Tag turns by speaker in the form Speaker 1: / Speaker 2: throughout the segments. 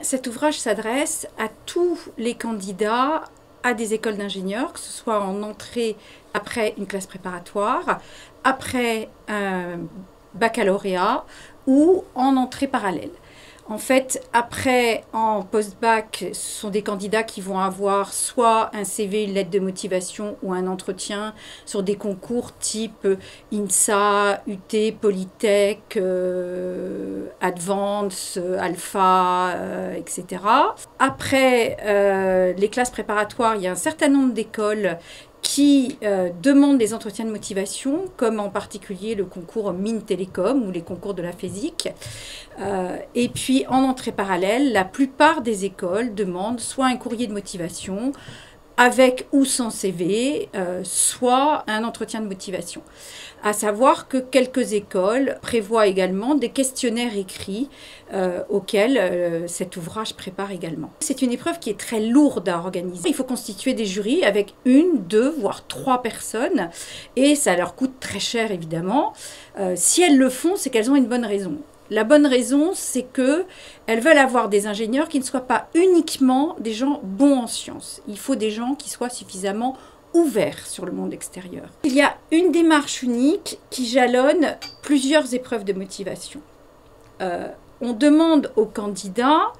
Speaker 1: Cet ouvrage s'adresse à tous les candidats à des écoles d'ingénieurs, que ce soit en entrée après une classe préparatoire, après un baccalauréat ou en entrée parallèle. En fait, après, en post-bac, ce sont des candidats qui vont avoir soit un CV, une lettre de motivation ou un entretien sur des concours type INSA, UT, Polytech, Advance, Alpha, etc. Après les classes préparatoires, il y a un certain nombre d'écoles qui demandent des entretiens de motivation, comme en particulier le concours Mines Télécom ou les concours de la physique. Et puis en entrée parallèle, la plupart des écoles demandent soit un courrier de motivation avec ou sans CV, soit un entretien de motivation. À savoir que quelques écoles prévoient également des questionnaires écrits auxquels cet ouvrage prépare également. C'est une épreuve qui est très lourde à organiser. Il faut constituer des jurys avec 1, 2, voire 3 personnes et ça leur coûte très cher évidemment. Si elles le font, c'est qu'elles ont une bonne raison. La bonne raison, c'est qu'elles veulent avoir des ingénieurs qui ne soient pas uniquement des gens bons en sciences. Il faut des gens qui soient suffisamment ouverts sur le monde extérieur. Il y a une démarche unique qui jalonne plusieurs épreuves de motivation. On demande aux candidats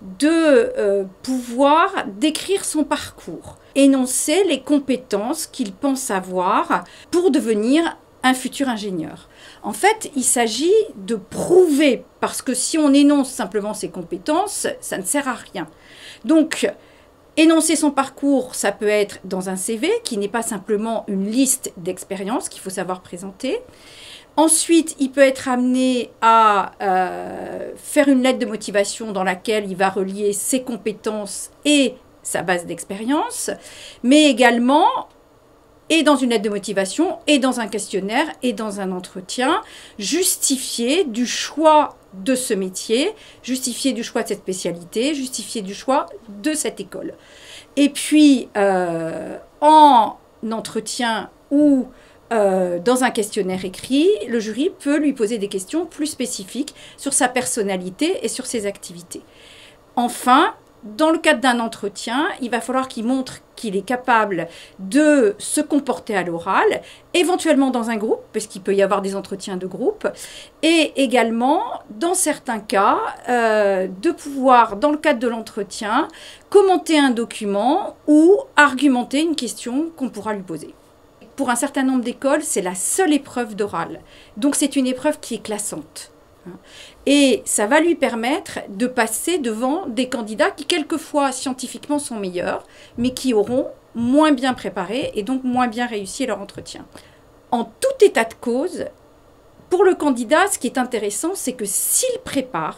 Speaker 1: de pouvoir décrire son parcours, énoncer les compétences qu'il pense avoir pour devenir un futur ingénieur. En fait, il s'agit de prouver, parce que si on énonce simplement ses compétences, ça ne sert à rien. Donc, énoncer son parcours, ça peut être dans un CV, qui n'est pas simplement une liste d'expériences qu'il faut savoir présenter. Ensuite, il peut être amené à faire une lettre de motivation dans laquelle il va relier ses compétences et sa base d'expérience, mais également et dans une lettre de motivation, et dans un questionnaire, et dans un entretien, justifier du choix de ce métier, justifier du choix de cette spécialité, justifier du choix de cette école. Et puis, en entretien ou dans un questionnaire écrit, le jury peut lui poser des questions plus spécifiques sur sa personnalité et sur ses activités. Enfin, dans le cadre d'un entretien, il va falloir qu'il montre qu'il est capable de se comporter à l'oral, éventuellement dans un groupe, parce qu'il peut y avoir des entretiens de groupe, et également, dans certains cas, de pouvoir, dans le cadre de l'entretien, commenter un document ou argumenter une question qu'on pourra lui poser. Pour un certain nombre d'écoles, c'est la seule épreuve d'oral. Donc c'est une épreuve qui est classante. Et ça va lui permettre de passer devant des candidats qui, quelquefois, scientifiquement sont meilleurs, mais qui auront moins bien préparé et donc moins bien réussi leur entretien. En tout état de cause, pour le candidat, ce qui est intéressant, c'est que s'il prépare,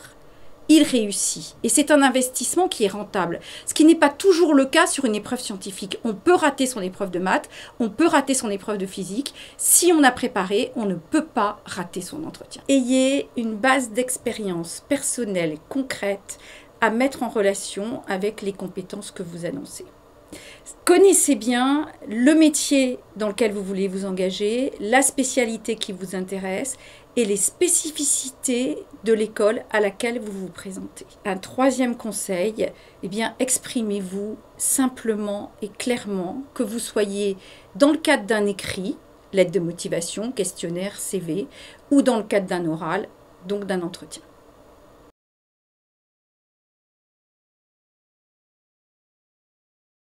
Speaker 1: il réussit. Et c'est un investissement qui est rentable. Ce qui n'est pas toujours le cas sur une épreuve scientifique. On peut rater son épreuve de maths, on peut rater son épreuve de physique. Si on a préparé, on ne peut pas rater son entretien. Ayez une base d'expérience personnelle, concrète, à mettre en relation avec les compétences que vous annoncez. Connaissez bien le métier dans lequel vous voulez vous engager, la spécialité qui vous intéresse et les spécificités de l'école à laquelle vous vous présentez. Un troisième conseil, eh bien, exprimez-vous simplement et clairement, que vous soyez dans le cadre d'un écrit, lettre de motivation, questionnaire, CV, ou dans le cadre d'un oral, donc d'un entretien.